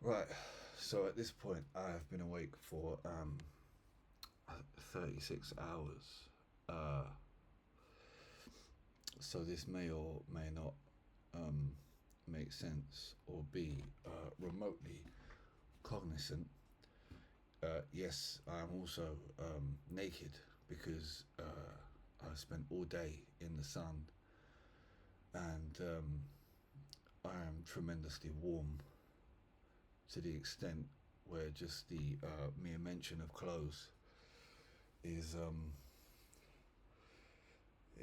Right. So at this point, I've been awake for 36 hours. Uh, so this may or may not um, make sense or be remotely cognizant. Yes, I am also naked because I spent all day in the sun and I am tremendously warm to the extent where just the mere mention of clothes is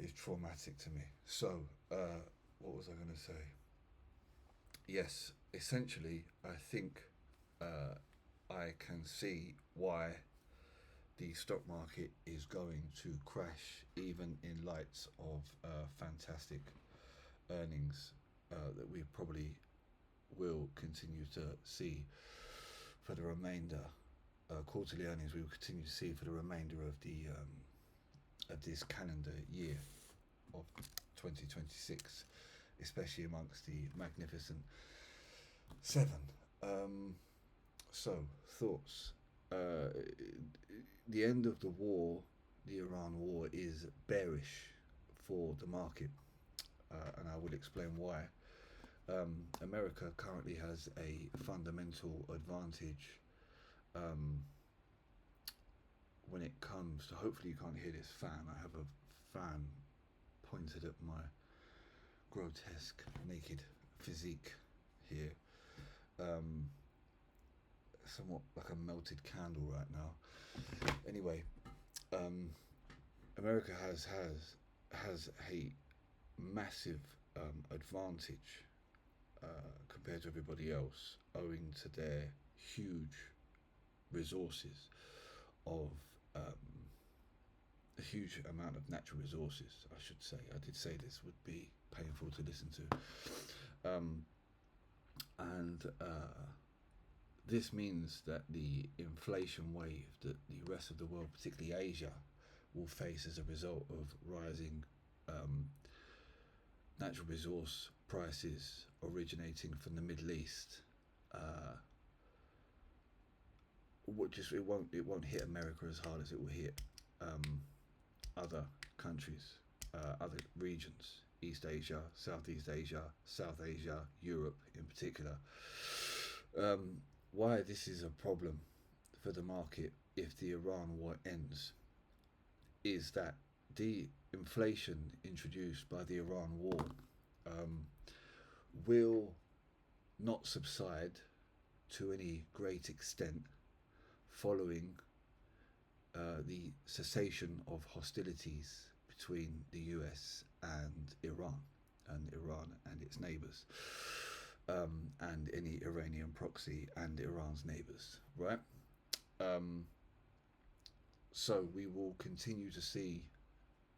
is traumatic to me. So, what was I going to say? Yes, essentially, I think I can see why the stock market is going to crash, even in light of fantastic earnings that we probably will continue to see for the remainder. Quarterly earnings we will continue to see for the remainder of the of this calendar year of 2026, especially amongst the magnificent seven. Um, so, thoughts. Uh, the end of the war, the Iran war, is bearish for the market, and I will explain why. America currently has a fundamental advantage um, when it comes to. Hopefully, you can't hear this fan. I have a fan pointed at my grotesque naked physique here. Um, Somewhat like a melted candle right now. Anyway, um, America has a massive advantage compared to everybody else, owing to their huge resources of a huge amount of natural resources. I should say. I did say this would be painful to listen to, and this means that the inflation wave that the rest of the world, particularly Asia, will face as a result of rising um, natural resource prices originating from the Middle East. It won't hit America as hard as it will hit other countries, other regions, East Asia, Southeast Asia, South Asia, Europe in particular. Um, why this is a problem for the market if the Iran war ends is that the inflation introduced by the Iran war um, will not subside to any great extent following the cessation of hostilities between the US and Iran and its neighbors, and any Iranian proxy and Iran's neighbors, right? Um, so we will continue to see,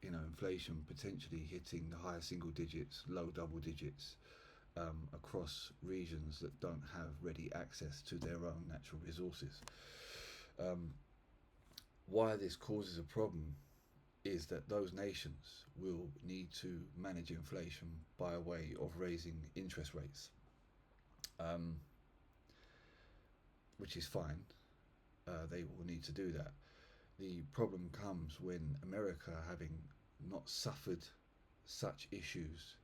inflation potentially hitting the higher single digits, low double digits, across regions that don't have ready access to their own natural resources. Um, why this causes a problem is that those nations will need to manage inflation by way of raising interest rates, um, which is fine. They will need to do that. The problem comes when America, having not suffered such issues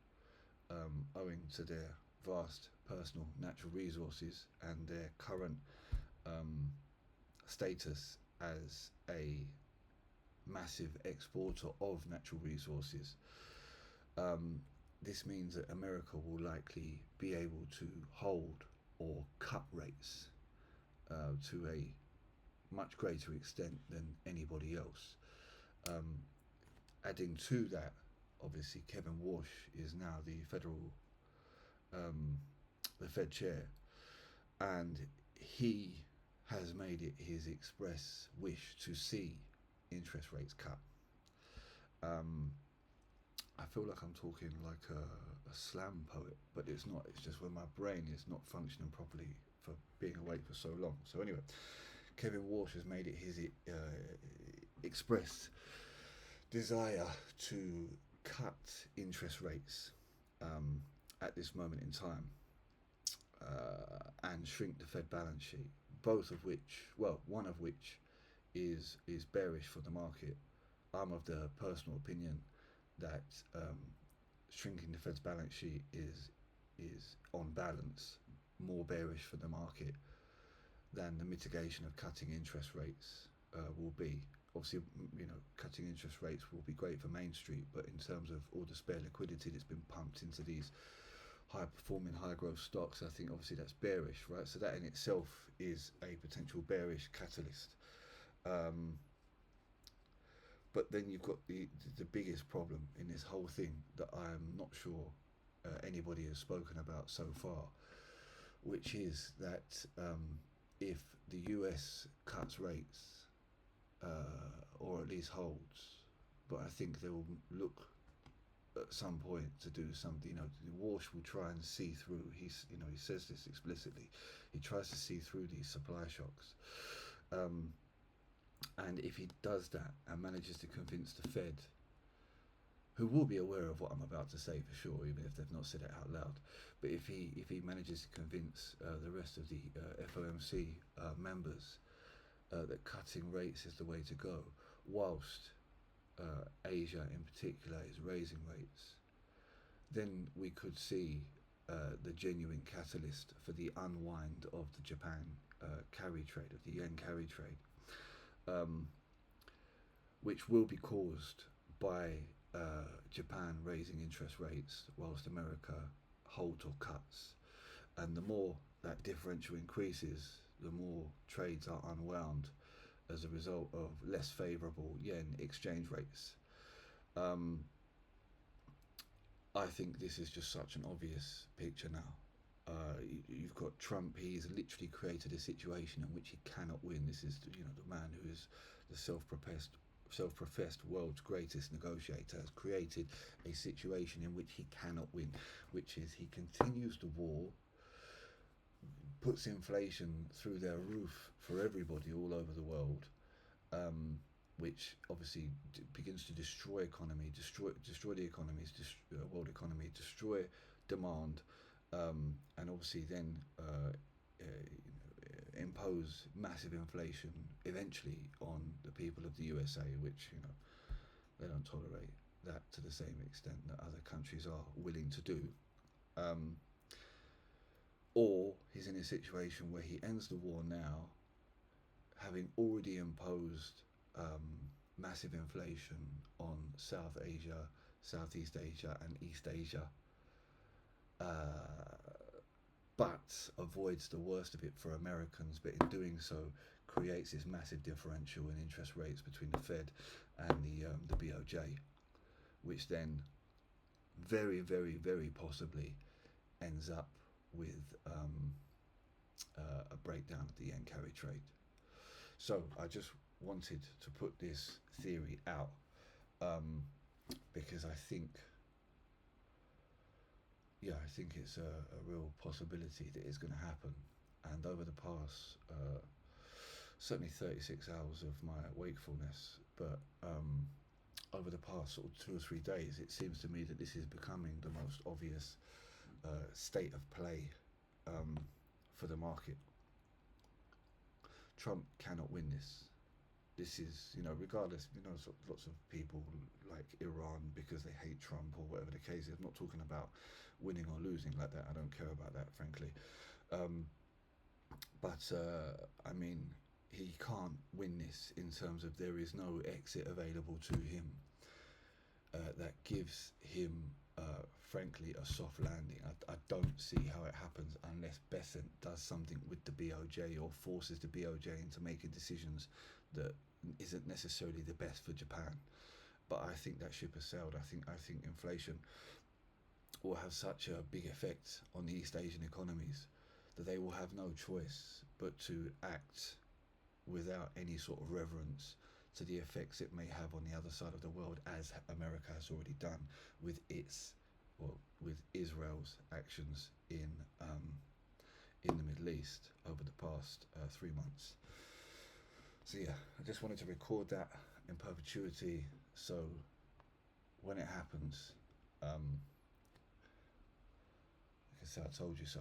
owing to their vast personal natural resources and their current um, status as a massive exporter of natural resources. Um, this means that America will likely be able to hold or cut rates to a much greater extent than anybody else. Um, Adding to that, obviously Kevin Walsh is now um, the Fed chair, and he has made it his express wish to see interest rates cut. Um, I feel like I'm talking like a slam poet, but it's not. It's just when my brain is not functioning properly for being awake for so long. So anyway, Kevin Walsh has made it his express desire to cut interest rates at this moment in time. and shrink the Fed balance sheet. Both of which, well, one of which is bearish for the market. I'm of the personal opinion that shrinking the Fed's balance sheet is on balance more bearish for the market than the mitigation of cutting interest rates will be. Obviously, cutting interest rates will be great for Main Street, but in terms of all the spare liquidity that's been pumped into these high performing, high growth stocks, I think obviously that's bearish, right? So that in itself is a potential bearish catalyst. But then you've got the biggest problem in this whole thing that I am not sure anybody has spoken about so far, which is that if the US cuts rates, or at least holds, but I think they will look at some point to do something. Walsh will try and see through. He says this explicitly. He tries to see through these supply shocks, and if he does that and manages to convince the Fed, who will be aware of what I'm about to say for sure, even if they've not said it out loud, but if he manages to convince the rest of the FOMC members that cutting rates is the way to go, whilst Asia in particular is raising rates, then we could see the genuine catalyst for the unwind of the Japan carry trade, of the yen carry trade, which will be caused by Japan raising interest rates whilst America holds or cuts. And the more that differential increases, the more trades are unwound as a result of less favourable yen exchange rates. I think this is just such an obvious picture now. You've got Trump. He's literally created a situation in which he cannot win. This is the man who is the self-professed world's greatest negotiator, has created a situation in which he cannot win, which is he continues the war, puts inflation through their roof for everybody all over the world, which obviously begins to destroy the economies, world economy, destroy demand, and obviously then impose massive inflation eventually on the people of the USA, which they don't tolerate that to the same extent that other countries are willing to do. Or he's in a situation where he ends the war now, having already imposed massive inflation on South Asia, Southeast Asia and East Asia, but avoids the worst of it for Americans, but in doing so creates this massive differential in interest rates between the Fed and the BOJ, which then very, very, very possibly ends up with a breakdown of the yen carry trade. So I just wanted to put this theory out because I think it's a real possibility that it's going to happen. And over the past certainly 36 hours of my wakefulness, but over the past sort of 2 or 3 days, it seems to me that this is becoming the most obvious state of play for the market. Trump cannot win this. This is, regardless, lots of people like Iran because they hate Trump or whatever the case is. I'm not talking about winning or losing like that. I don't care about that, frankly. But I mean, he can't win this in terms of there is no exit available to him that gives him, frankly, a soft landing. I don't see how it happens unless Besant does something with the BOJ or forces the BOJ into making decisions that isn't necessarily the best for Japan. But I think that ship has sailed. I think inflation will have such a big effect on the East Asian economies that they will have no choice but to act without any sort of reverence to the effects it may have on the other side of the world, as America has already done with Israel's actions in the Middle East over the past 3 months. So yeah, I just wanted to record that in perpetuity, so when it happens, I can say I told you so.